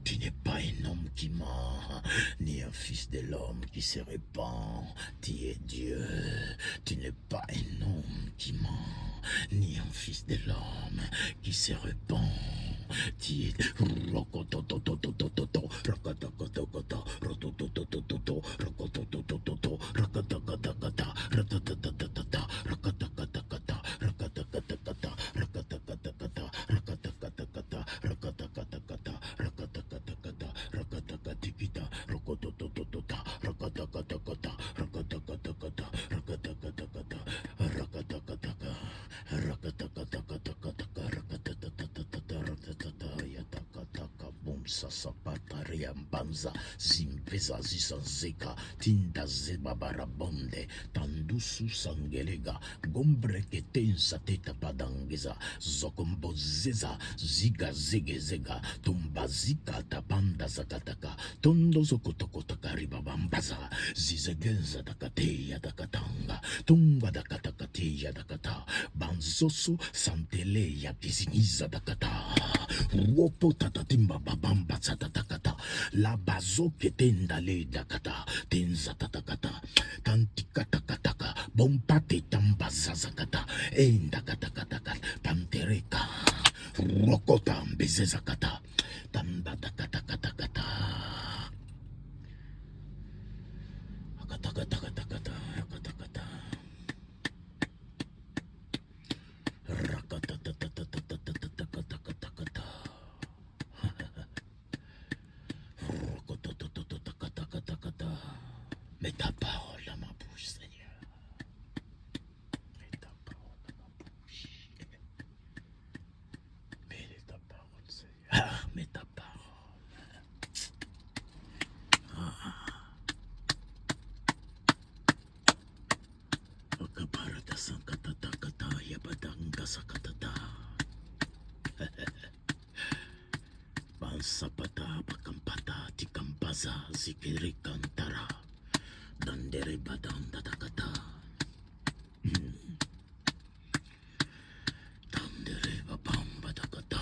Tu n'es pas un homme qui ment, ni un fils de l'homme qui se répand. Tu es Dieu. Tu n'es pas un homme qui ment, ni un fils de l'homme qui se répand. Tu es Banza zimpeza zisanzeka tinda zebabarabonde tandusu sangelega gombre ketensa teta padangeza zokombozeza ziga zegezega tumbazika tabanda zakataka tondo zokotokotaka ribabambaza zizegeza dakateya dakatanga tumba dakatakateya dakata banzosu santele ya kiziniza dakata wopo tatatimba babamba tatatakata la bazo ketenda le dakata tenza tatakata tantikatakataka bompate tambazazakata enda katakataka pantereka rokota mbezezakata tambadakatakatakata akatakatakata akatakata rakatatatatatatatakatakata mets ta parole dans ma bouche, Seigneur. Mets ta parole dans ma bouche. Mets ta parole, Seigneur. Ah, mets ta parole. Akaparata sankatatakata yabadanga sakatata. Bansapata pakampata tikampaza zikiri kantara. Dandere badanda takata. Dandere babamba takata.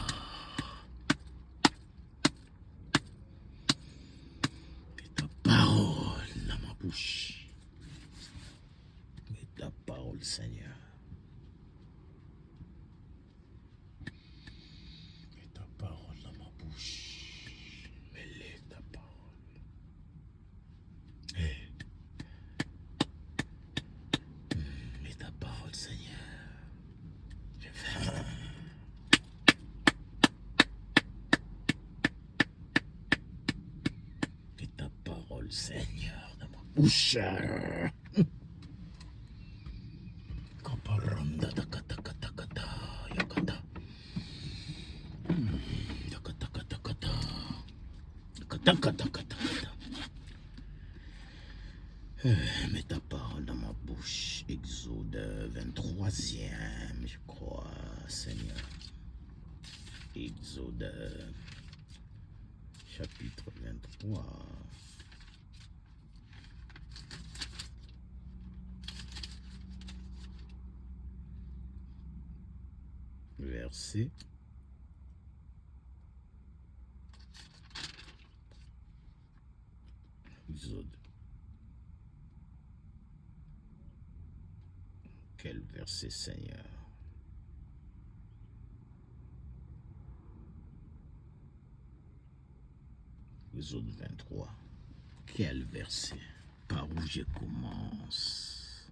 Mets ta parole dans ma bouche. Mets ta parole, Seigneur. Mets ta parole dans ma bouche. Mets ta parole. Hey. Mets ta parole, Seigneur. Je vais. Mets ta parole, Seigneur, dans ma bouche. Kaparanda takata yakata. Takata. Mets ta parole dans ma bouche. Exode 23e, je crois, Seigneur. Exode chapitre 23. Verset Exode. Quel verset, Seigneur? Exode 23. Quel verset? Par où je commence?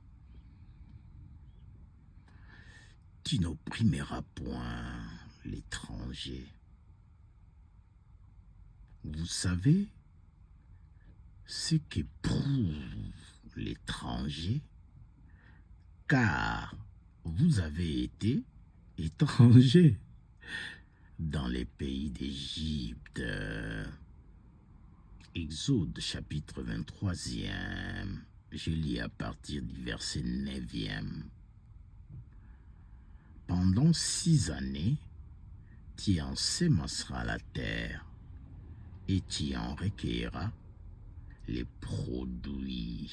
Tu n'opprimeras point l'étranger. Vous savez ce qu'éprouve l'étranger, car vous avez été étranger dans les pays d'Égypte. Exode chapitre 23e, je lis à partir du verset 9e. Pendant 6 années, tu ensemenceras la terre et tu en recueilleras les produits.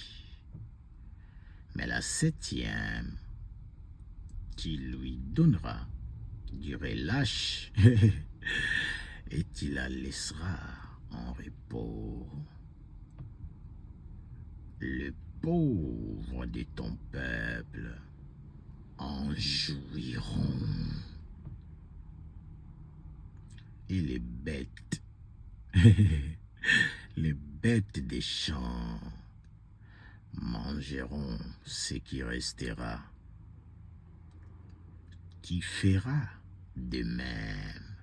Mais la 7e, tu lui donneras du relâche et tu la laisseras en repos. Le pauvre de ton peuple en jouiront et les bêtes, les bêtes des champs mangeront ce qui restera. Tu feras de même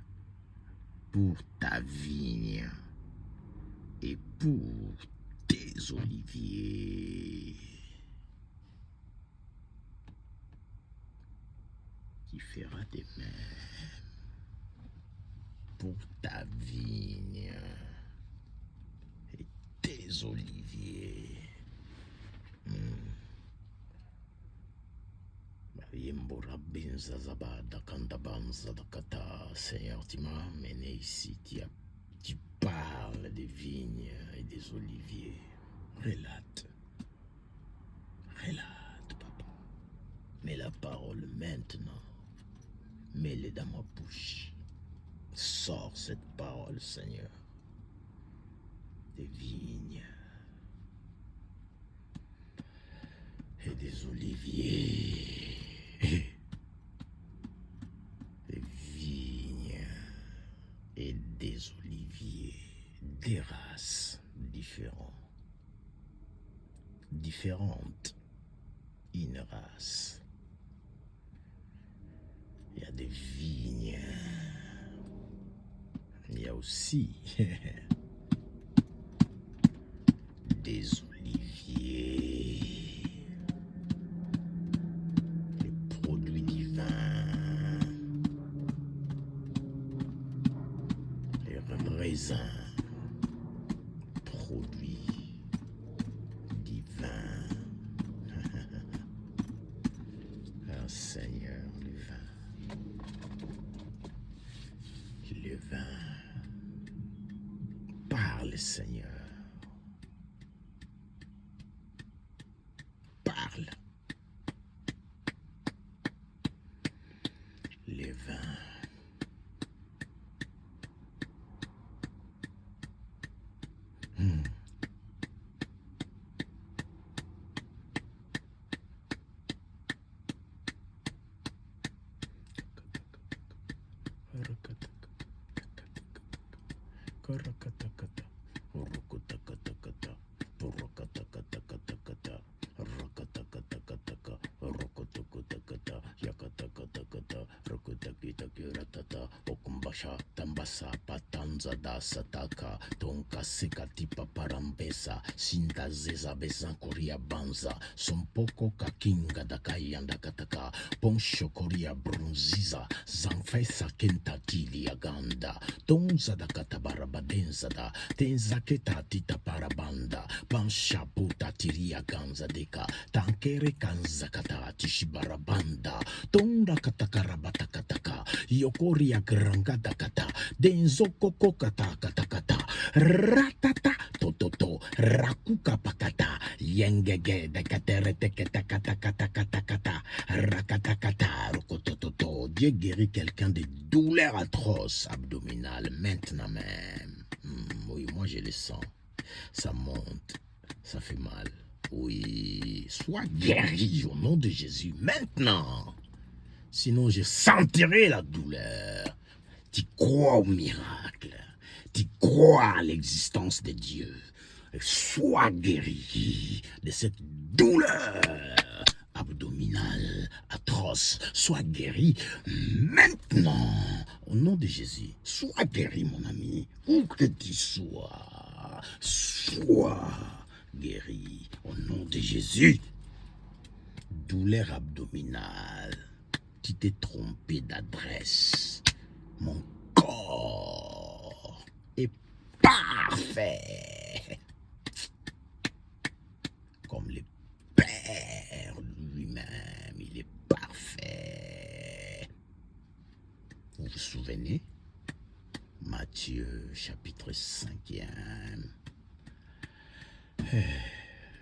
pour ta vigne et pour tes oliviers. Tu feras de même pour ta vigne et tes oliviers. Seigneur, tu m'as amené ici, tu parles des vignes et des oliviers. Relate, papa. Mets la parole maintenant, mets-les dans ma bouche. Sors cette parole, Seigneur, des vignes et des oliviers. Des vignes et des oliviers, des races différentes, une race. Il y a des vignes, il y a aussi des oliviers, les produits divins, les raisins, produits divins. Ah, Seigneur, le vin. Parle, Seigneur. Parle. Les vins. Tambasa patanza da sataka tonka sekatipa parambesa sinta zeza bezankoria banza sompoko kakinga dakayanda kataka ponsho koria brunziza zanfesa kentatili aganda tonza da katabarabadenza da tenzaketa tita parabanda pansha puta tiria ganza deka tankere kanzakata tishibarabanda tonda katakarabatakataka yokoria grangada kata denzoko kata kata kata ratata tototo rakuka pakata yengege de katere teketa kata kata kata kata rakata kata rokototo. Dieu guérit quelqu'un des douleurs atroces abdominales maintenant même. Oui, moi je le sens, ça monte, ça fait mal. Oui, sois guéri au nom de Jésus maintenant. Sinon, je sentirai la douleur. Tu crois au miracle. Tu crois à l'existence de Dieu. Sois guéri de cette douleur abdominale atroce. Sois guéri maintenant. Au nom de Jésus. Sois guéri, mon ami. Où que tu sois. Sois guéri. Au nom de Jésus. Douleur abdominale. Tu t'es trompé d'adresse. Mon corps est parfait. Comme le Père lui-même, il est parfait. Vous vous souvenez? Matthieu chapitre 5e,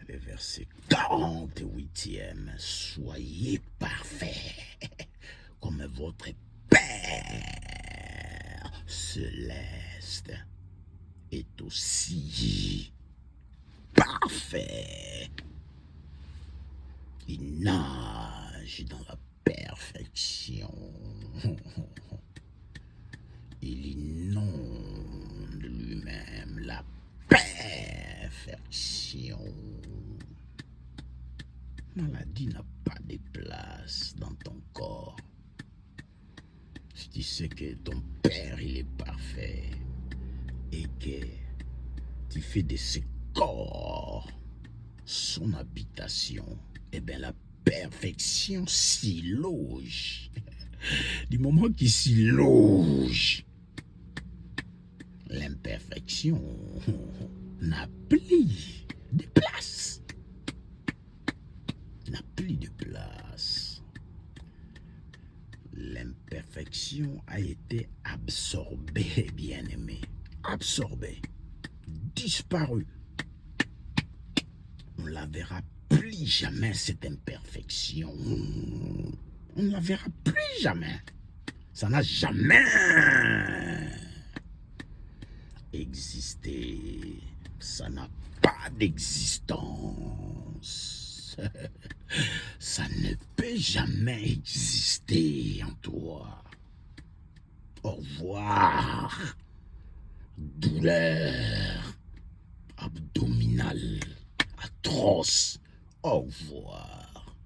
le verset 48e. Soyez parfaits comme votre Père céleste est aussi parfait. Il nage dans la perfection. Il inonde lui-même la perfection. Maladie n'a pas de place dans ton corps. Si tu sais que ton Père, il est parfait et que tu fais de ce corps son habitation, eh bien la perfection s'y loge. Du moment qu'il s'y loge, l'imperfection n'a plus de place. N'a plus de place. L'imperfection a été absorbée, bien-aimé. Absorbée. Disparue. On ne la verra plus jamais, cette imperfection. On ne la verra plus jamais. Ça n'a jamais existé. Ça n'a pas d'existence. Ça ne peut jamais exister en toi. Au revoir. Douleur abdominale atroce. Au revoir.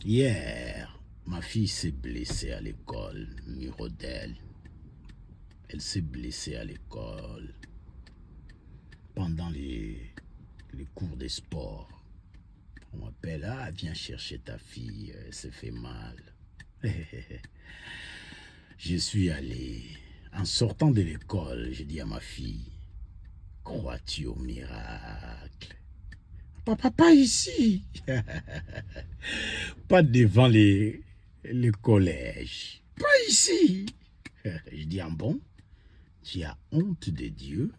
Hier, ma fille s'est blessée à l'école, Mirodel. Elle s'est blessée à l'école pendant les cours de sport. On m'appelle, ah, viens chercher ta fille, elle s'est fait mal. Je suis allé. En sortant de l'école, j'ai dit à ma fille, crois-tu au miracle? Papa, pas ici. Pas devant le collège. Pas ici. Je dis, ah bon? Tu as honte de Dieu?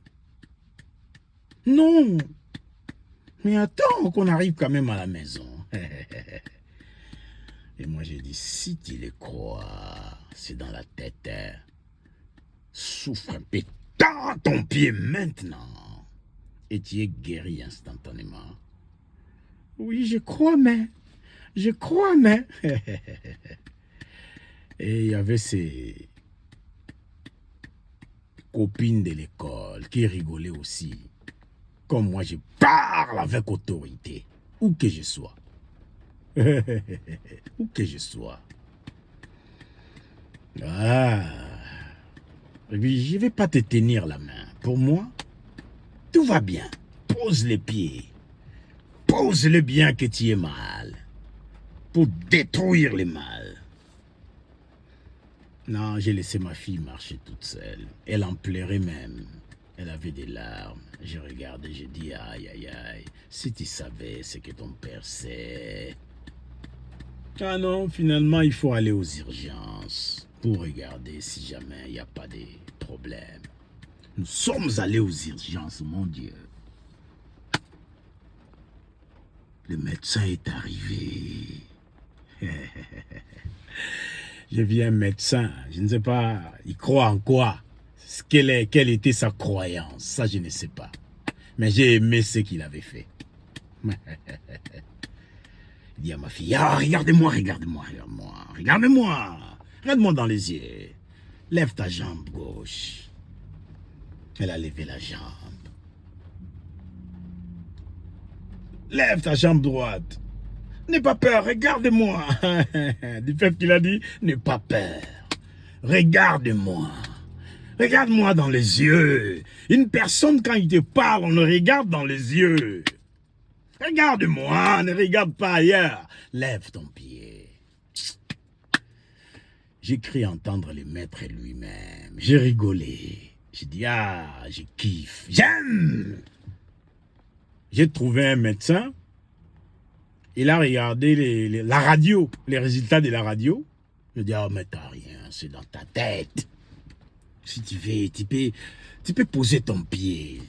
Non. Mais attends qu'on arrive quand même à la maison. Et moi j'ai dit, si tu le crois, c'est dans la tête. Souffre un peu, tends ton pied maintenant. Et tu es guéri instantanément. Oui, je crois, mais... Je crois, mais... Et il y avait ces copines de l'école qui rigolaient aussi. Comme moi, je parle avec autorité. Où que je sois. Où que je sois. Ah. Et puis, je ne vais pas te tenir la main. Pour moi, tout va bien. Pose les pieds. Pose-le bien que tu es mal. Pour détruire le mal. Non, j'ai laissé ma fille marcher toute seule. Elle en pleurait même. Elle avait des larmes. Je regardais, j'ai dit, aïe, aïe, aïe. Si tu savais ce que ton père sait. Ah non, finalement, il faut aller aux urgences pour regarder si jamais il n'y a pas de problème. Nous sommes allés aux urgences, mon Dieu. Le médecin est arrivé. Je vis un médecin, je ne sais pas, il croit en quoi, quelle était sa croyance, ça je ne sais pas. Mais j'ai aimé ce qu'il avait fait. Il dit à ma fille, ah, regarde-moi, regarde-moi, regarde-moi, regarde-moi, regarde-moi dans les yeux. Lève ta jambe gauche. Elle a levé la jambe. Lève ta jambe droite. N'aie pas peur, regarde-moi. Du fait qu'il a dit, n'aie pas peur. Regarde-moi. Regarde-moi dans les yeux. Une personne, quand il te parle, on le regarde dans les yeux. Regarde-moi, ne regarde pas ailleurs. Lève ton pied. J'ai cru entendre le maître lui-même. même. J'ai rigolé. J'ai dit, ah, je kiffe. J'aime. J'ai trouvé un médecin. Il a regardé la radio, les résultats de la radio. Je dis, oh, mais t'as rien, c'est dans ta tête. Si tu veux, tu peux poser ton pied.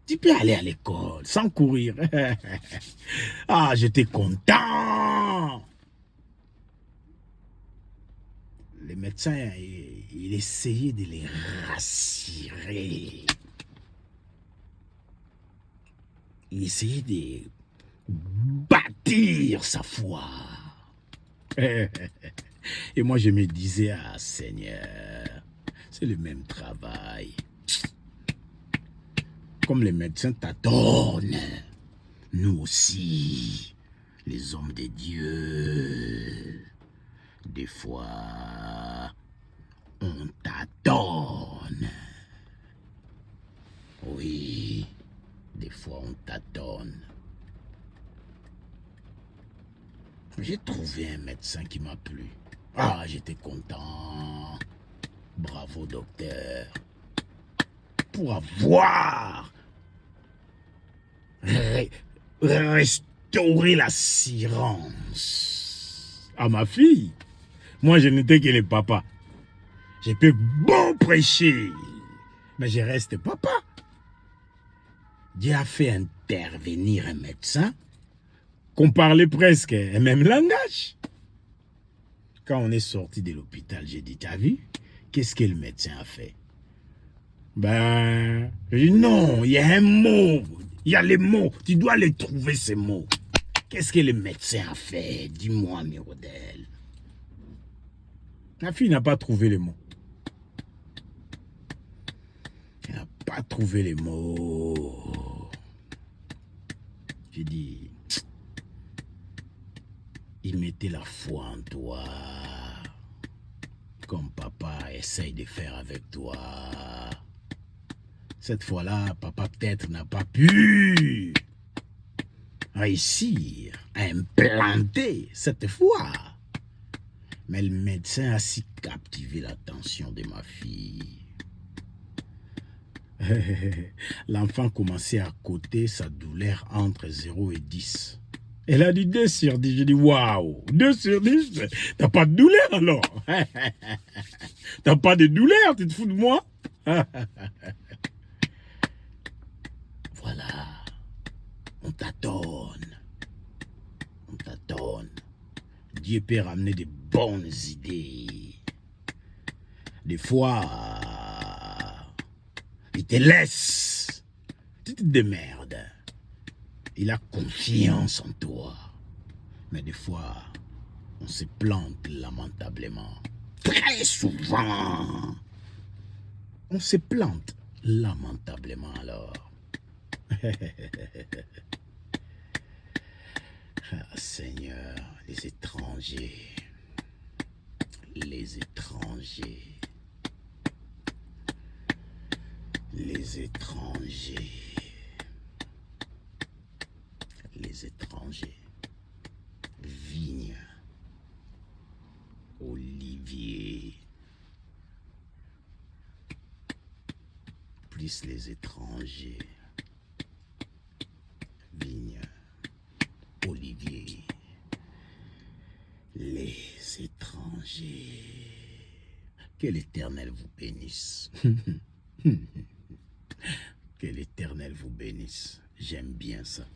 Tu peux aller à l'école sans courir. Ah, j'étais content. Les médecins, il essayait de les rassurer. Il essayait de bâtir sa foi. Et moi, je me disais, ah Seigneur, c'est le même travail. Comme les médecins t'adonnent, nous aussi, les hommes de Dieu, des fois, on t'adonne. Oui, des fois, on t'adonne. J'ai trouvé un médecin qui m'a plu. Ah, j'étais content. Bravo, docteur. Pour avoir restauré l'assurance à ma fille. Moi, je n'étais que le papa. J'ai pu bon prêcher, mais je reste papa. Dieu a fait intervenir un médecin qu'on parlait presque le même langage. Quand on est sorti de l'hôpital, j'ai dit, t'as vu? Qu'est-ce que le médecin a fait? Ben, j'ai dit, non, il y a un mot. Il y a les mots. Tu dois les trouver, ces mots. Qu'est-ce que le médecin a fait? Dis-moi, Mirodel. La fille n'a pas trouvé les mots. Elle n'a pas trouvé les mots. J'ai dit, il mettait la foi en toi. Comme papa essaye de faire avec toi. Cette fois-là, papa peut-être n'a pas pu réussir à implanter cette foi. Mais le médecin a si captivé l'attention de ma fille. L'enfant commençait à coter sa douleur entre 0 et 10. Elle a dit 2 sur 10. J'ai dit, waouh, 2 sur 10, t'as pas de douleur alors? T'as pas de douleur, tu te fous de moi? Voilà, on t'adonne. On t'adonne. Dieu peut ramener de bonnes idées. Des fois, il te laisse. Tu te démerdes. Il a confiance en toi. Mais des fois, on se plante lamentablement. Très souvent, on se plante lamentablement alors. Ah, Seigneur, les étrangers, les étrangers, les étrangers, les étrangers, vigne, olivier, plus les étrangers, vigne, olivier, les étrangers. Que l'Éternel vous bénisse. Que l'Éternel vous bénisse. J'aime bien ça.